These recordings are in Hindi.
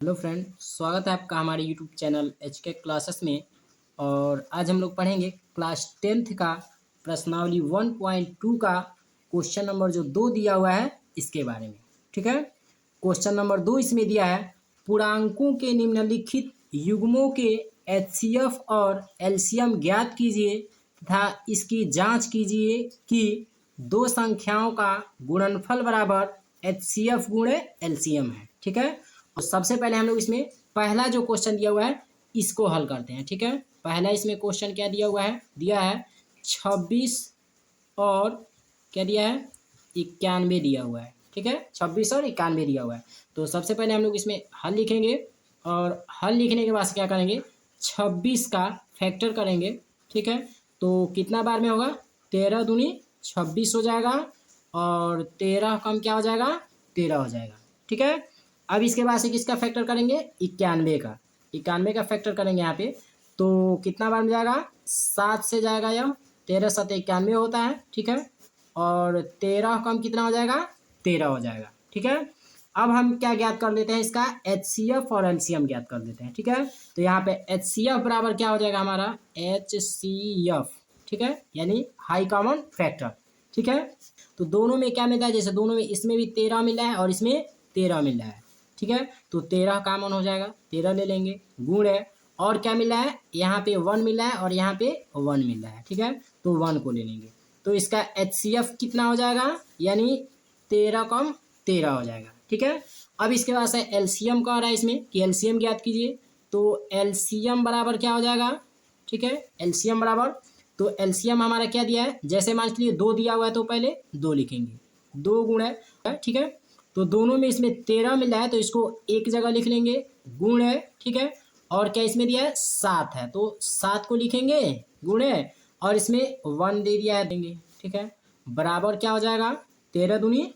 हेलो फ्रेंड, स्वागत है आपका हमारे यूट्यूब चैनल HK क्लासेस में। और आज हम लोग पढ़ेंगे क्लास 10th का प्रश्नावली 1.2 का क्वेश्चन नंबर जो 2 दिया हुआ है इसके बारे में। ठीक है, क्वेश्चन नंबर 2 इसमें दिया है, पूर्णांकों के निम्नलिखित युग्मों के HCF और LCM ज्ञात कीजिए तथा इसकी जांच कीजिए कि दो संख्याओं का गुणनफल बराबर HCF गुणे LCM है। ठीक है, तो सबसे पहले हम लोग इसमें पहला जो क्वेश्चन दिया हुआ है इसको हल करते हैं। ठीक है, पहला इसमें क्वेश्चन क्या दिया हुआ है, दिया है 26 और क्या दिया है 91 दिया हुआ है। ठीक है, 26 और 91 दिया हुआ है। तो सबसे पहले हम लोग इसमें हल लिखेंगे और हल लिखने के बाद क्या करेंगे, 26 का फैक्टर करेंगे। ठीक है, तो कितना बार में होगा, 13 दूनी 26 हो जाएगा और 13 कम क्या हो जाएगा, 13 हो जाएगा। ठीक है, अब इसके बाद से किसका फैक्टर करेंगे, 91 का फैक्टर करेंगे यहाँ पे। तो कितना बार में जाएगा, 7 से जाएगा, यह 13 7 91 होता है। ठीक है, और 13 कम कितना हो जाएगा, 13 हो जाएगा। ठीक है, अब हम क्या ज्ञात कर लेते हैं, इसका HCF और LCM ज्ञात कर देते हैं। ठीक है, तो यहाँ पे HCF बराबर क्या हो जाएगा हमारा, HCF। ठीक है, यानी हाई कॉमन फैक्टर। ठीक है, तो दोनों में क्या मिला है, जैसे दोनों में इसमें भी 13 मिला है और इसमें 13 मिला है। ठीक है, तो 13 कॉमन हो जाएगा, 13 ले लेंगे, गुण है और क्या मिला है, यहाँ पे 1 मिला है और यहाँ पे 1 मिला है। ठीक है, तो 1 को ले लेंगे, तो इसका HCF कितना हो जाएगा, यानी 13 कम 13 हो जाएगा। ठीक है, अब इसके बाद से LCM का आ रहा है इसमें कि LCM ज्ञात कीजिए। तो LCM बराबर क्या हो जाएगा, ठीक है, LCM बराबर, तो LCM हमारा क्या दिया है, जैसे मान लीजिए 2 दिया हुआ है तो पहले 2 लिखेंगे, 2 गुण है। ठीक है, तो दोनों में इसमें 13 मिला है तो इसको एक जगह लिख लेंगे, गुण है। ठीक है, और क्या इसमें दिया है, 7 है तो 7 को लिखेंगे, गुण है, और इसमें 1 दे दिया है, देंगे। ठीक है, बराबर क्या हो जाएगा, 13 दूनी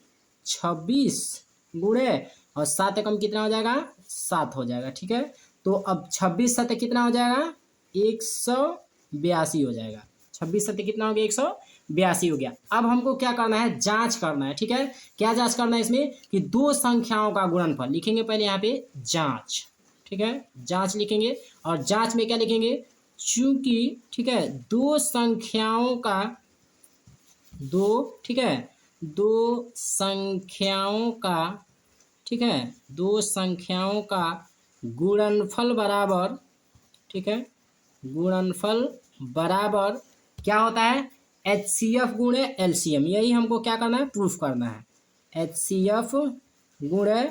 26 गुण है और 7 एकम कितना हो जाएगा, 7 हो जाएगा। ठीक है, तो अब 26 7 कितना हो जाएगा, 182 हो जाएगा। 26 7 कितना हो गया, 182 हो गया। अब हमको क्या करना है, जांच करना है। ठीक है, क्या जांच करना है इसमें, कि दो संख्याओं का गुणनफल लिखेंगे पहले यहाँ पे जांच। ठीक है, जांच लिखेंगे और जांच में क्या लिखेंगे, चूंकि ठीक है दो संख्याओं का ठीक है, दो संख्याओं का, ठीक है, दो संख्याओं का गुणनफल बराबर, ठीक है, गुणनफल बराबर क्या होता है, HCF गुणे LCM। यही हमको क्या करना है, प्रूफ करना है। HCF गुणे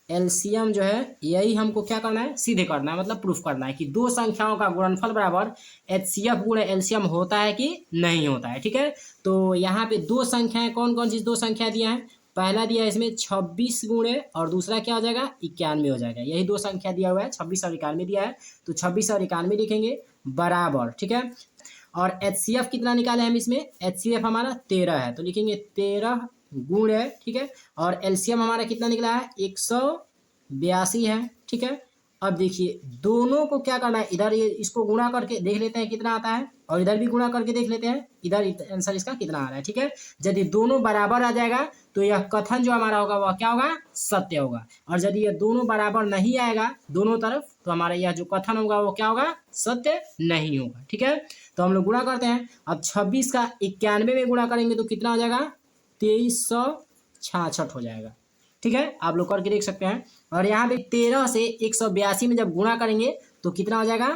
LCM जो है यही हमको क्या करना है, सीधे करना है, मतलब प्रूफ करना है कि दो संख्याओं का गुणनफल बराबर HCF गुणे LCM होता है कि नहीं होता है। ठीक है, तो यहाँ पे दो संख्याएं कौन कौन सी दो संख्या दिया है, पहला दिया है इसमें 26 गुणे और दूसरा क्या हो जाएगा, 91 हो जाएगा। यही दो संख्या दिया हुआ है, 26 और 91 दिया है, तो 26 और 91 लिखेंगे बराबर। ठीक है, और HCF कितना निकाले हम इसमें, HCF हमारा 13 है तो लिखेंगे 13 गुण है। ठीक है, और LCM हमारा कितना निकला है, 182 है। ठीक है, अब देखिए दोनों को क्या करना है, इधर ये इसको गुणा करके देख लेते हैं कितना आता है और इधर भी गुणा करके देख लेते हैं इधर आंसर इसका कितना आ रहा है। ठीक है, यदि दोनों बराबर आ जाएगा तो यह कथन जो हमारा होगा वह क्या होगा, सत्य होगा। और यदि ये दोनों बराबर नहीं आएगा दोनों तरफ तो हमारा यह जो कथन होगा वो क्या होगा, सत्य नहीं होगा। ठीक है, तो हम लोग गुणा करते हैं। अब 26 का 91 में गुणा करेंगे तो कितना हो जाएगा, 2366 हो जाएगा। ठीक है, आप लोग करके देख सकते हैं। और यहाँ पे 13 से 182 में जब गुणा करेंगे तो कितना हो जाएगा,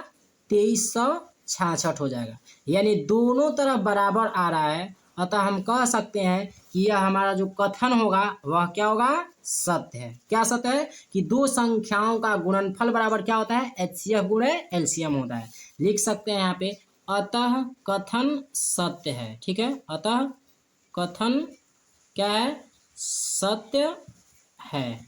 2366 हो जाएगा। यानी दोनों तरफ बराबर आ रहा है, अतः हम कह सकते हैं कि यह हमारा जो कथन होगा वह क्या होगा, सत्य है। क्या सत्य है, कि दो संख्याओं का गुणनफल बराबर क्या होता है, HCF गुणे LCM होता है। लिख सकते हैं यहाँ पे, अतः कथन सत्य है। ठीक है, अतः कथन क्या है, सत्य है।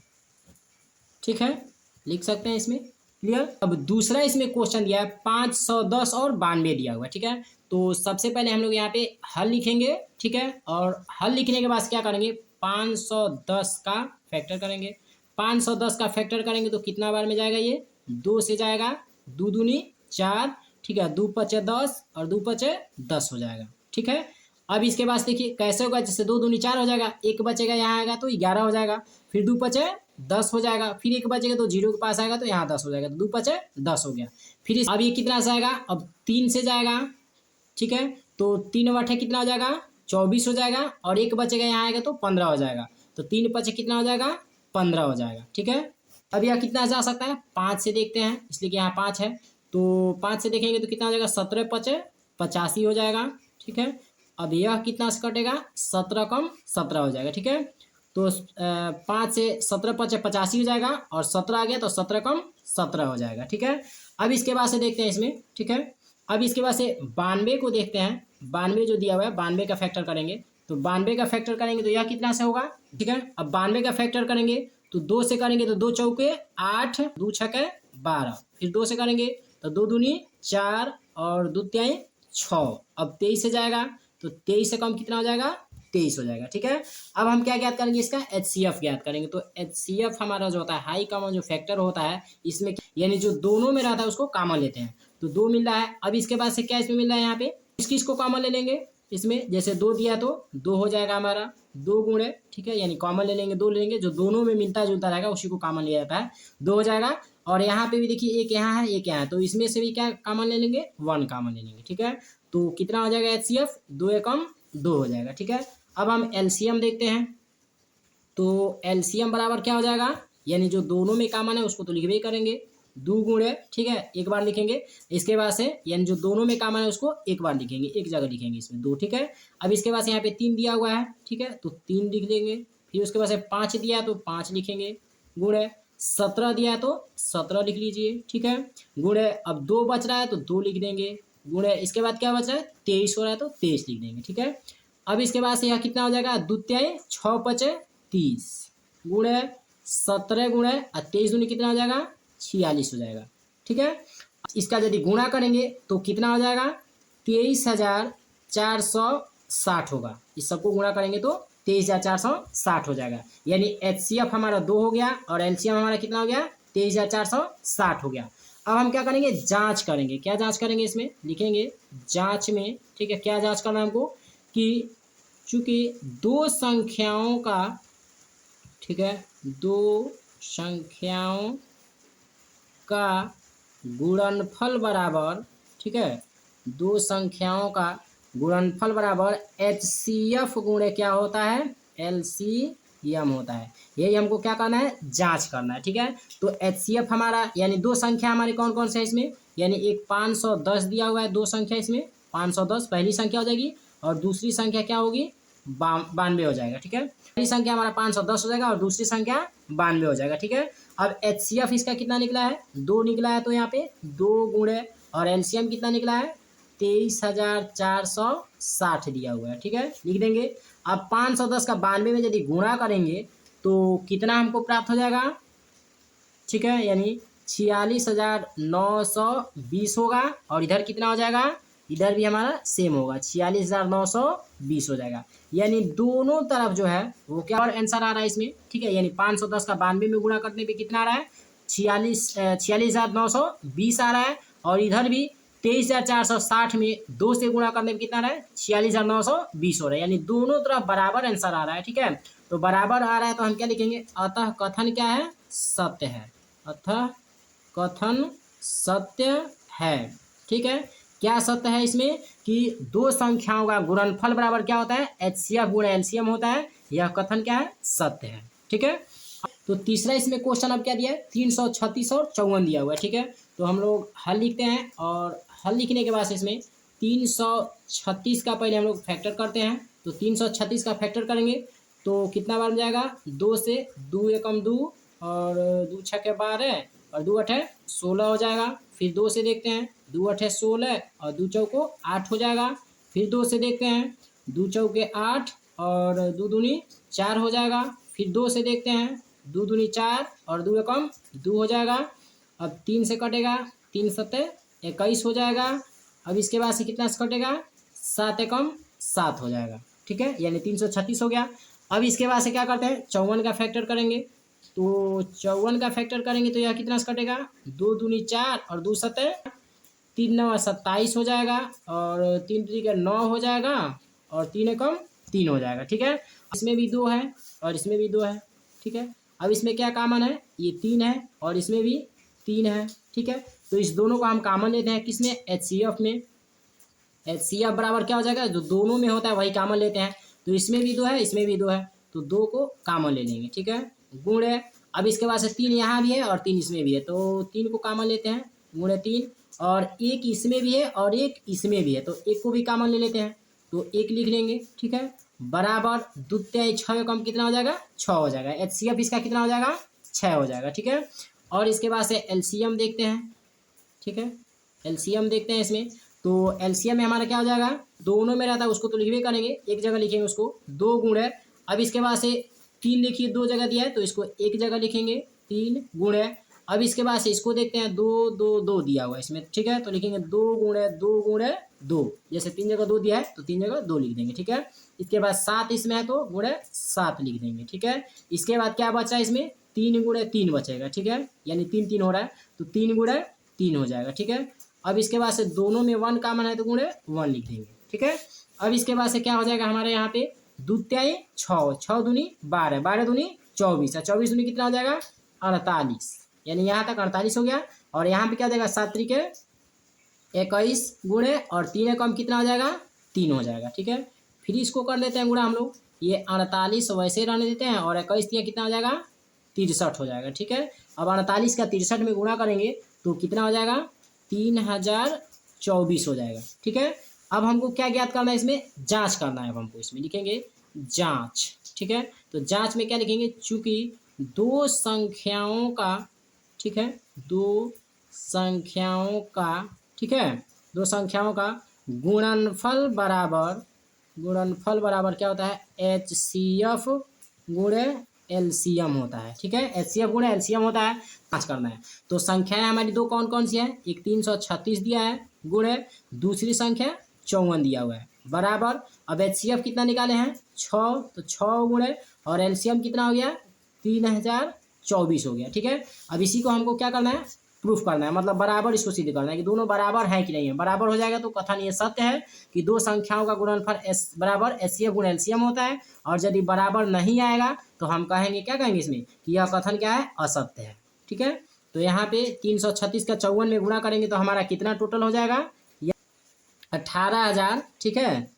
ठीक है, लिख सकते हैं इसमें, क्लियर। अब दूसरा इसमें क्वेश्चन दिया है 510 और 92 दिया हुआ है। ठीक है, तो सबसे पहले हम लोग यहाँ पे हल लिखेंगे। ठीक है, और हल लिखने के बाद क्या करेंगे, 510 का फैक्टर करेंगे। 510 का फैक्टर करेंगे तो कितना बार में जाएगा, ये 2 से जाएगा, 2 दूनी 4। ठीक है, 2 पचे 10 और 2 पचे 10 हो जाएगा। ठीक है, अब इसके बाद देखिए कैसे होगा, जैसे 2 दूनी 4 हो जाएगा, एक बचेगा यहाँ आएगा तो 11 हो जाएगा। फिर 2 पचे 10 हो जाएगा, फिर 1 बचेगा तो 0 के पास आएगा तो यहाँ 10 हो जाएगा, तो 2 पचे 10 हो गया। फिर अब ये कितना से आएगा, अब 3 से जाएगा, ठीक है, तो 3 बटे कितना हो जाएगा 24 हो जाएगा, और 1 बचेगा यहाँ आएगा तो 15 हो जाएगा, तो 3 पचे कितना हो जाएगा 15 हो जाएगा, ठीक है। अब यह कितना जा सकता है 5 से देखते हैं, इसलिए कि यहाँ 5 है, तो 5 से देखेंगे तो कितना हो जाएगा 17 पचे 85 हो जाएगा, ठीक है। अब यह कितना से कटेगा 17 कम 17 हो जाएगा, ठीक है। तो 5 से 17 पचे 85 हो जाएगा, और 17 आ गया तो 17 कम 17 हो जाएगा, ठीक है। अब इसके बाद से देखते हैं इसमें, ठीक है। अब इसके बाद से 92 को देखते हैं, 92 जो दिया हुआ है 92 का फैक्टर करेंगे, तो 92 का फैक्टर करेंगे तो यह कितना से होगा, ठीक है। अब 92 का फैक्टर करेंगे तो 2 से करेंगे तो 2 चौके 8, 2 छके 12, फिर 2 से करेंगे तो 2 दूनी 4 और 2 तिहाई 6। अब 23 से जाएगा तो 23 से कम कितना हो जाएगा 23 हो जाएगा, ठीक है। अब हम क्या ज्ञात करेंगे, इसका HCF ज्ञात करेंगे। तो HCF हमारा जो होता है हाई कॉमन जो फैक्टर होता है इसमें, यानी जो दोनों में रहता है उसको कॉमन लेते हैं, तो 2 मिल रहा है। अब इसके बाद से क्या इसमें मिल रहा है, यहाँ पे इसको कॉमन ले लेंगे, इसमें जैसे 2 दिया तो 2 हो जाएगा हमारा, 2 गुणे, ठीक है, यानी कॉमन ले लेंगे 2 ले लेंगे, जो दोनों में मिलता जुलता रहेगा उसी को कॉमन लिया जाता है, 2 हो जाएगा। और यहाँ पे भी देखिए एक यहाँ है एक यहाँ है, तो इसमें से भी क्या कॉमन ले लेंगे 1 कॉमन ले लेंगे, ठीक है। तो कितना हो जाएगा HCF 2 एकम 2 हो जाएगा, ठीक है। अब हम LCM देखते हैं, तो LCM बराबर क्या हो जाएगा, यानी जो दोनों में कॉमन है उसको तो लिखबे ही करेंगे, 2 गुणे, ठीक है, एक बार लिखेंगे। इसके बाद से यानी जो दोनों में कॉमन है उसको एक बार लिखेंगे, एक जगह लिखेंगे इसमें 2, ठीक है। अब इसके बाद से यहाँ पे 3 दिया हुआ है, ठीक है, तो 3 लिख देंगे। फिर उसके बाद से 5 दिया तो 5 लिखेंगे, गुणे 17 दिया है तो 17 लिख लीजिए, ठीक है, गुणे अब 2 बच रहा है तो 2 लिख देंगे, गुणे इसके बाद क्या बच रहा है 23 हो रहा है तो 23 लिख देंगे, ठीक है। अब इसके बाद से यह कितना हो जाएगा 2 तिहाई 6 पचे 30, गुणे 17 गुणे 23 दूनी कितना हो जाएगा 46 हो जाएगा, ठीक है। इसका यदि गुणा करेंगे तो कितना हो जाएगा 23,460 होगा, इस सबको गुणा करेंगे तो 23,460 हो जाएगा, यानी HCF हमारा 2 हो गया और LCM हमारा कितना हो गया 23,460 हो गया। अब हम क्या करेंगे जांच करेंगे, क्या जांच करेंगे इसमें लिखेंगे जांच में, ठीक है, क्या जांच करना है हमको कि चूंकि 2 संख्याओं का, ठीक है, 2 संख्याओं का गुणनफल बराबर, ठीक है, 2 संख्याओं का गुणनफल बराबर HCF गुणे क्या होता है LCM होता है, यही हमको क्या करना है जांच करना है, ठीक है। तो HCF हमारा यानी 2 संख्या हमारी कौन कौन से है इसमें, यानी एक 510 दिया हुआ है, 2 संख्या इसमें 510 पहली संख्या हो जाएगी, और दूसरी संख्या क्या होगी 92 हो जाएगा, ठीक है। पहली संख्या हमारा 510 हो जाएगा और दूसरी संख्या 92 हो जाएगा, ठीक है। अब HCF इसका कितना निकला है 2 निकला है, तो यहाँ पे 2 गुणे और LCM कितना निकला है 23,460 दिया हुआ है, ठीक है, लिख देंगे। अब 510 का 92 में यदि गुणा करेंगे तो कितना हमको प्राप्त हो जाएगा, ठीक है, यानी 46,920 होगा, और इधर कितना हो जाएगा इधर भी हमारा सेम होगा 46,920 हो जाएगा, यानी दोनों तरफ जो है वो क्या और आंसर आ रहा है इसमें, ठीक है। यानी 510 का 92 में गुणा करने पे कितना आ रहा है 46,920 आ रहा है, और इधर भी 23,460 में 2 से गुणा करने पे कितना आ रहा है 46,920 हो रहा है, यानी दोनों तरफ बराबर आंसर आ रहा है, ठीक है। तो बराबर आ रहा है तो हम क्या लिखेंगे अतः कथन क्या है सत्य है, अतः कथन सत्य है, ठीक है। क्या सत्य है इसमें कि 2 संख्याओं का गुणनफल बराबर क्या होता है HCF गुणे LCM होता है, यह कथन क्या है सत्य है, ठीक है। तो तीसरा इसमें क्वेश्चन अब क्या दिया है 336 और 54 दिया हुआ है, ठीक है। तो हम लोग हल लिखते हैं, और हल लिखने के बाद इसमें 336 का पहले हम लोग फैक्टर करते हैं, तो 336 का फैक्टर करेंगे तो कितना बार जाएगा 2 से 2 एकम 2 और 2 छके 12 और 2 अठे 16 हो जाएगा। फिर 2 से देखते हैं 2 अठे 16 और 2 चौको 8 हो जाएगा। फिर 2 से देखते हैं 2 चौके 8 और 2 दूनी 4 हो जाएगा। फिर 2 से देखते हैं 2 दूनी 4 और 2 एकम 2 हो जाएगा। अब 3 से कटेगा 3 सत्ते 21 हो जाएगा। अब इसके बाद से कितना से कटेगा 7 एकम 7 हो जाएगा, ठीक है, यानी 336 हो गया। अब इसके बाद से क्या करते हैं 54 का फैक्टर करेंगे, तो 54 का फैक्टर करेंगे तो यह कितना से कटेगा 2 दूनी 4 और 2 सत्ते 3 9 27 हो जाएगा, और 3 3 9 हो जाएगा, और 3 एकम 3 हो जाएगा, ठीक है। इसमें भी 2 है और इसमें भी 2 है, ठीक है। अब इसमें क्या कॉमन है, ये 3 है और इसमें भी 3 है, ठीक है। तो इस दोनों को हम कॉमन लेते हैं किसमें, HCF में। HCF बराबर क्या हो जाएगा, जो दोनों में होता है वही कॉमन लेते हैं। तो इसमें भी 2 है, इसमें भी 2 है, तो 2 को कॉमन ले लेंगे, ठीक है। गुणे, अब इसके बाद से 3 यहाँ भी है और 3 इसमें भी है, तो 3 को कॉमन लेते हैं, गुणे 3, और 1 इसमें भी है और 1 इसमें भी है, तो 1 को भी कॉमन ले लेते हैं, तो 1 लिख लेंगे, ठीक है। बराबर द्वितीय 6 कम कितना हो जाएगा, 6 हो जाएगा। HCF इसका कितना हो जाएगा, 6 हो जाएगा, ठीक है। और इसके बाद से LCM देखते हैं, ठीक है। LCM देखते हैं इसमें, तो LCM में हमारा क्या हो जाएगा, दोनों में रहता है उसको तो लिखवे करेंगे, एक जगह लिखेंगे उसको, 2 गुणे, अब इसके बाद से 3 लिखिए, 2 जगह दिया है तो इसको एक जगह लिखेंगे, 3 गुणे, अब इसके बाद से इसको देखते हैं, 2 2 2 दिया हुआ है इसमें, ठीक है, तो लिखेंगे 2 गुणे 2 गुणे 2, जैसे 3 जगह 2 दिया है तो 3 जगह 2 लिख देंगे, ठीक है। इसके बाद 7 इसमें है तो गुणे 7 लिख देंगे, ठीक है। इसके बाद क्या बचा इसमें, 3 गुणे 3 बचेगा, ठीक है, यानी 3 3 हो रहा है, तो 3 गुणे 3 हो जाएगा, ठीक है। अब इसके बाद से दोनों में 1 कॉमन है तो गुणे 1 लिख देंगे, ठीक है। अब इसके बाद से क्या हो जाएगा हमारे यहाँ पे, द्वितीय 6, 6 दूनी 12, 12 दूनी 24, 24 दूनी कितना हो जाएगा, 48, यानी यहाँ तक 48 हो गया। और यहाँ पे क्या हो जाएगा, 7 त्रिके 21 गुणे और 3 कम कितना हो जाएगा, 3 हो जाएगा, ठीक है। फिर इसको कर लेते हैं गुणा हम लोग, ये 48 वैसे रहने देते हैं और 21 दिया कितना हो जाएगा, 63 हो जाएगा, ठीक है। अब 48 का 63 में गुणा करेंगे तो कितना हो जाएगा, 3024 हो जाएगा, ठीक है। अब हमको क्या ज्ञात करना है, इसमें जांच करना है, अब हमको इसमें लिखेंगे जांच, ठीक है। तो जांच में क्या लिखेंगे, चूंकि दो संख्याओं का, ठीक है, दो संख्याओं का, ठीक है, दो संख्याओं का गुणनफल बराबर क्या होता है, HCF गुणे LCM होता है, ठीक है, HCF गुणे LCM होता है, जांच करना है। तो संख्याएं हमारी दो कौन कौन सी है, एक 336 दिया है गुणे दूसरी संख्या 54 दिया हुआ है, बराबर, अब HCF कितना निकाले हैं 6, तो 6 गुणे और LCM कितना हो गया 3024 हो गया, ठीक है। अब इसी को हमको क्या करना है, प्रूफ करना है, मतलब बराबर इसको सिद्ध करना है कि दोनों बराबर है कि नहीं है। बराबर हो जाएगा तो कथन ये सत्य है कि दो संख्याओं का गुणनफल बराबर HCF गुणे LCM होता है, और यदि बराबर नहीं आएगा तो हम कहेंगे, क्या कहेंगे इसमें, कि यह कथन क्या है, असत्य है, ठीक है। तो यहाँ पे 336 का 54 में गुणा करेंगे तो हमारा कितना टोटल हो जाएगा, 18,000, ठीक है,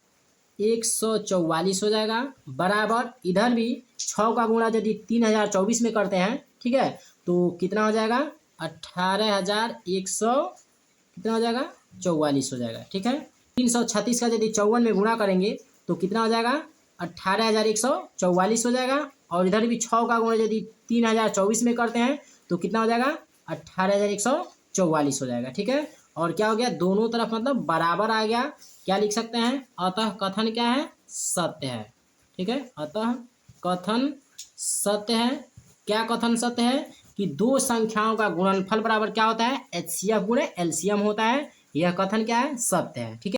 144 हो जाएगा, बराबर इधर भी 6 का गुणा यदि 3024 में करते हैं, ठीक है, तो कितना हो जाएगा, 18,100 कितना हो जाएगा, 44 हो जाएगा, ठीक है। 336 का यदि 54 में गुणा करेंगे तो कितना हो जाएगा, 18,144 हो जाएगा, और इधर भी 6 का गुणा यदि 3024 में करते हैं तो कितना हो जाएगा, 18,144 हो जाएगा, ठीक है। और क्या हो गया, दोनों तरफ मतलब बराबर आ गया, क्या लिख सकते हैं, अतः कथन क्या है, सत्य है, ठीक है, अतः कथन सत्य है। क्या कथन सत्य है, कि दो संख्याओं का गुणनफल बराबर क्या होता है, HCF गुणे LCM होता है, यह कथन क्या है, सत्य है, ठीक है।